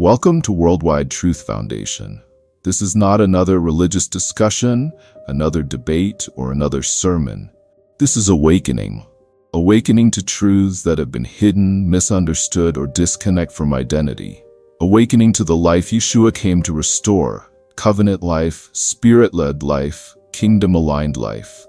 Welcome to Worldwide Truth Foundation. This is not another religious discussion, another debate, or another sermon. This is awakening. Awakening to truths that have been hidden, misunderstood, or disconnect from identity. Awakening to the life Yeshua came to restore. Covenant life, spirit-led life, kingdom-aligned life.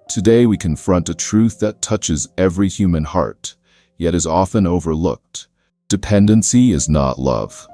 Today we confront a truth that touches every human heart, yet is often overlooked. Dependency is not love.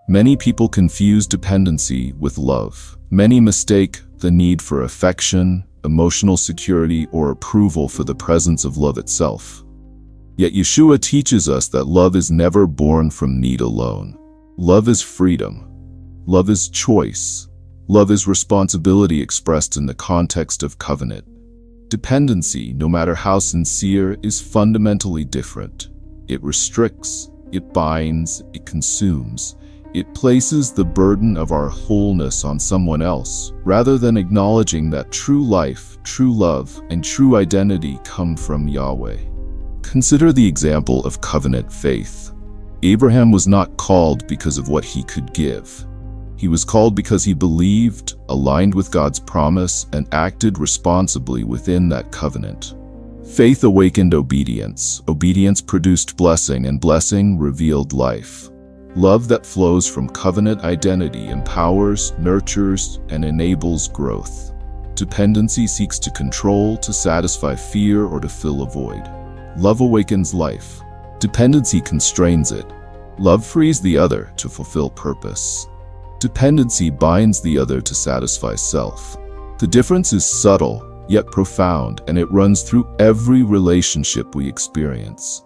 Many people confuse dependency with love. Many mistake the need for affection, emotional security, or approval for the presence of love itself. Yet Yeshua teaches us that love is never born from need alone. Love is freedom. Love is choice. Love is responsibility expressed in the context of covenant. Dependency, no matter how sincere, is fundamentally different. It restricts, it binds, it consumes. It places the burden of our wholeness on someone else, rather than acknowledging that true life, true love, and true identity come from Yahweh. Consider the example of covenant faith. Abraham was not called because of what he could give. He was called because he believed, aligned with God's promise, and acted responsibly within that covenant. Faith awakened obedience. Obedience produced blessing, and blessing revealed life. Love that flows from covenant identity empowers, nurtures, and enables growth. Dependency seeks to control, to satisfy fear, or to fill a void. Love awakens life. Dependency constrains it. Love frees the other to fulfill purpose. Dependency binds the other to satisfy self. The difference is subtle, yet profound, and it runs through every relationship we experience.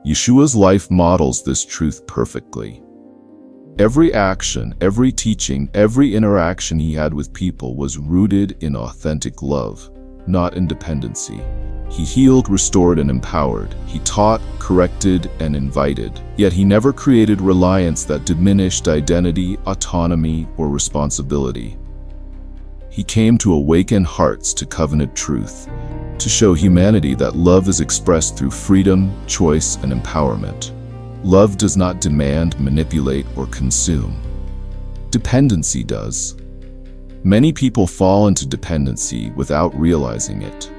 Yeshua's life models this truth perfectly. Every action, every teaching, every interaction he had with people was rooted in authentic love, not in dependency. He healed, restored, and empowered. He taught, corrected, and invited. Yet he never created reliance that diminished identity, autonomy, or responsibility. He came to awaken hearts to covenant truth, to show humanity that love is expressed through freedom, choice, and empowerment. Love does not demand, manipulate, or consume. Dependency does. Many people fall into dependency without realizing it.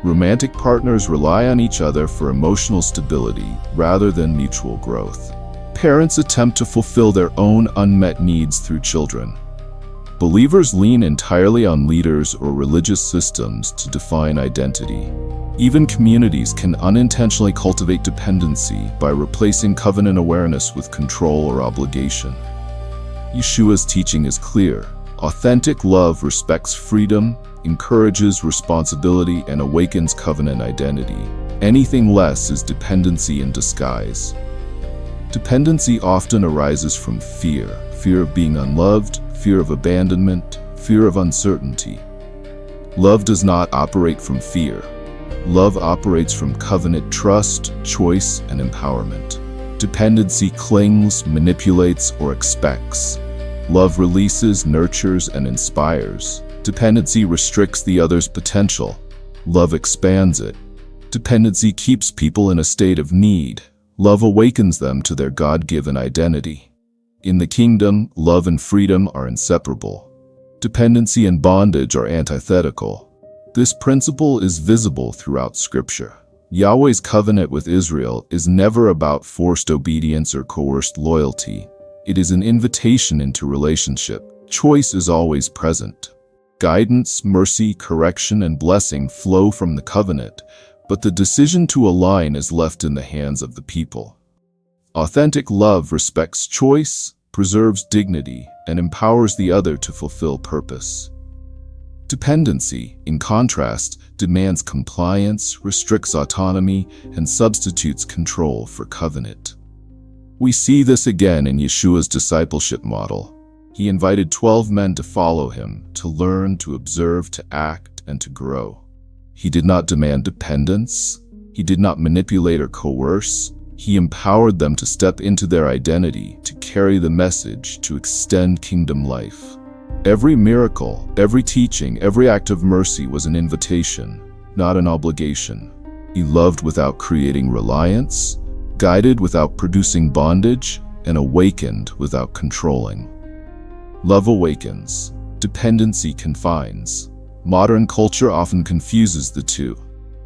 Romantic partners rely on each other for emotional stability rather than mutual growth. Parents attempt to fulfill their own unmet needs through children. Believers lean entirely on leaders or religious systems to define identity. Even communities can unintentionally cultivate dependency by replacing covenant awareness with control or obligation. Yeshua's teaching is clear. Authentic love respects freedom, encourages responsibility, and awakens covenant identity. Anything less is dependency in disguise. Dependency often arises from fear of being unloved, fear of abandonment, fear of uncertainty. Love does not operate from fear. Love operates from covenant trust, choice, and empowerment. Dependency clings, manipulates, or expects. Love releases, nurtures, and inspires. Dependency restricts the other's potential. Love expands it. Dependency keeps people in a state of need. Love awakens them to their God-given identity. In the kingdom, love and freedom are inseparable. Dependency and bondage are antithetical. This principle is visible throughout Scripture. Yahweh's covenant with Israel is never about forced obedience or coerced loyalty. It is an invitation into relationship. Choice is always present. Guidance, mercy, correction, and blessing flow from the covenant, but the decision to align is left in the hands of the people. Authentic love respects choice, preserves dignity, and empowers the other to fulfill purpose. Dependency, in contrast, demands compliance, restricts autonomy, and substitutes control for covenant. We see this again in Yeshua's discipleship model. He invited 12 men to follow him, to learn, to observe, to act, and to grow. He did not demand dependence. He did not manipulate or coerce. He empowered them to step into their identity, to carry the message, to extend kingdom life. Every miracle, every teaching, every act of mercy was an invitation, not an obligation. He loved without creating reliance, guided without producing bondage, and awakened without controlling. Love awakens. Dependency confines. Modern culture often confuses the two.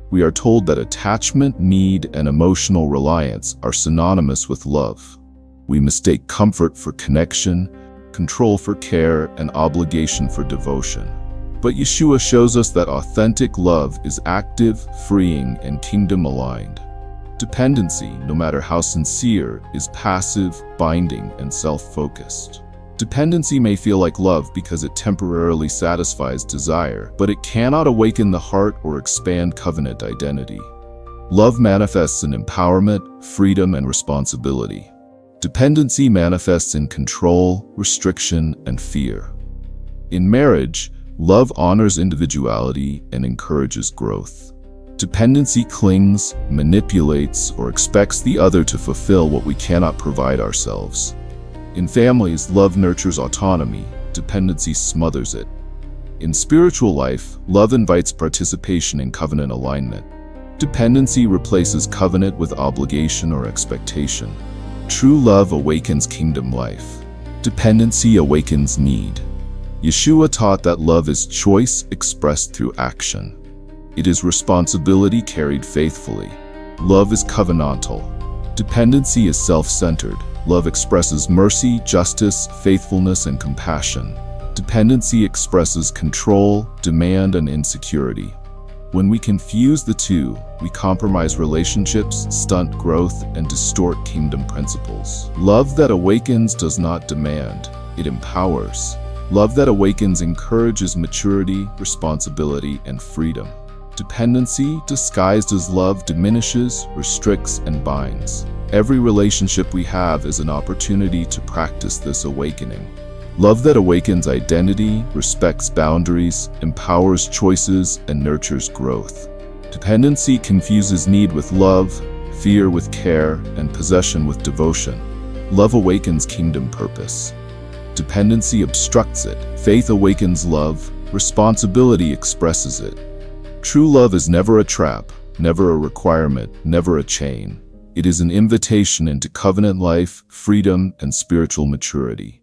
We are told that attachment, need, and emotional reliance are synonymous with love. We mistake comfort for connection, control for care, and obligation for devotion. But Yeshua shows us that authentic love is active, freeing, and kingdom-aligned. Dependency, no matter how sincere, is passive, binding, and self-focused. Dependency may feel like love because it temporarily satisfies desire, but it cannot awaken the heart or expand covenant identity. Love manifests in empowerment, freedom, and responsibility. Dependency manifests in control, restriction, and fear. In marriage, love honors individuality and encourages growth. Dependency clings, manipulates, or expects the other to fulfill what we cannot provide ourselves. In families, love nurtures autonomy, dependency smothers it. In spiritual life, love invites participation in covenant alignment. Dependency replaces covenant with obligation or expectation. True love awakens kingdom life. Dependency awakens need. Yeshua taught that love is choice expressed through action. It is responsibility carried faithfully. Love is covenantal. Dependency is self-centered. Love expresses mercy, justice, faithfulness, and compassion. Dependency expresses control, demand, and insecurity. When we confuse the two, we compromise relationships, stunt growth, and distort kingdom principles. Love that awakens does not demand, it empowers. Love that awakens encourages maturity, responsibility, and freedom. Dependency, disguised as love, diminishes, restricts, and binds. Every relationship we have is an opportunity to practice this awakening. Love that awakens identity, respects boundaries, empowers choices, and nurtures growth. Dependency confuses need with love, fear with care, and possession with devotion. Love awakens kingdom purpose. Dependency obstructs it. Faith awakens love. Responsibility expresses it. True love is never a trap, never a requirement, never a chain. It is an invitation into covenant life, freedom, and spiritual maturity.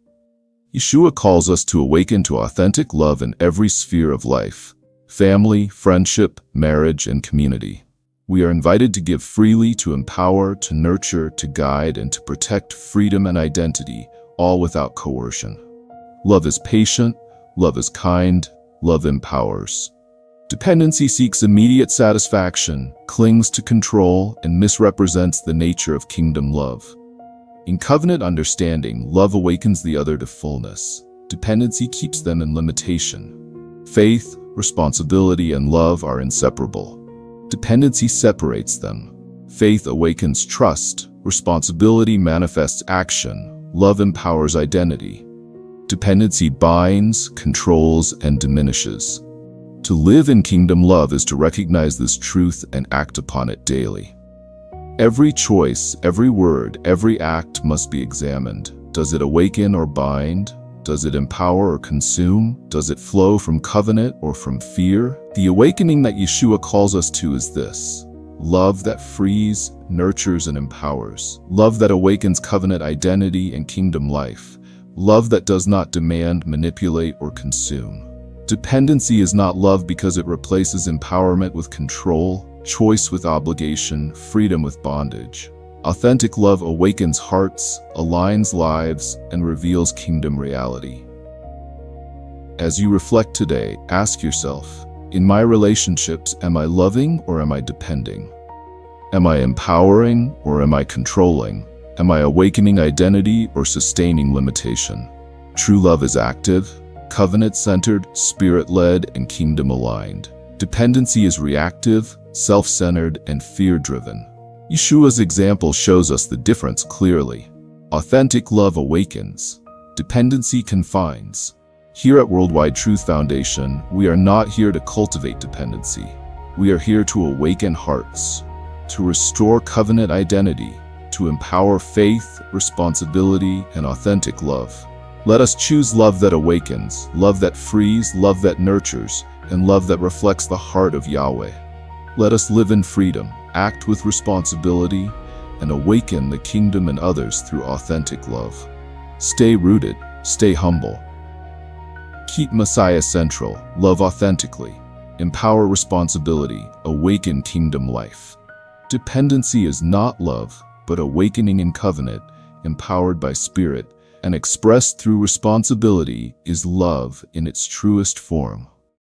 Yeshua calls us to awaken to authentic love in every sphere of life: family, friendship, marriage, and community. We are invited to give freely, to empower, to nurture, to guide, and to protect freedom and identity, all without coercion. Love is patient, love is kind, love empowers. Dependency seeks immediate satisfaction, clings to control, and misrepresents the nature of kingdom love. In covenant understanding, love awakens the other to fullness. Dependency keeps them in limitation. Faith, responsibility, and love are inseparable. Dependency separates them. Faith awakens trust. Responsibility manifests action. Love empowers identity. Dependency binds, controls, and diminishes. To live in kingdom love is to recognize this truth and act upon it daily. Every choice, every word, every act must be examined. Does it awaken or bind? Does it empower or consume? Does it flow from covenant or from fear? The awakening that Yeshua calls us to is this: love that frees, nurtures, and empowers. Love that awakens covenant identity and kingdom life. Love that does not demand, manipulate, or consume. Dependency is not love because it replaces empowerment with control, choice with obligation, freedom with bondage. Authentic love awakens hearts, aligns lives, and reveals kingdom reality. As you reflect today, ask yourself, in my relationships, am I loving or am I depending? Am I empowering or am I controlling? Am I awakening identity or sustaining limitation? True love is active, covenant-centered, spirit-led, and kingdom-aligned. Dependency is reactive, self-centered, and fear-driven. Yeshua's example shows us the difference clearly. Authentic love awakens. Dependency confines. Here at Worldwide Truth Foundation, we are not here to cultivate dependency. We are here to awaken hearts, to restore covenant identity, to empower faith, responsibility, and authentic love. Let us choose love that awakens, love that frees, love that nurtures, and love that reflects the heart of Yahweh. Let us live in freedom, act with responsibility, and awaken the kingdom in others through authentic love. Stay rooted, stay humble. Keep Messiah central, love authentically, empower responsibility, awaken kingdom life. Dependency is not love, but awakening in covenant, empowered by Spirit, and expressed through responsibility is love in its truest form.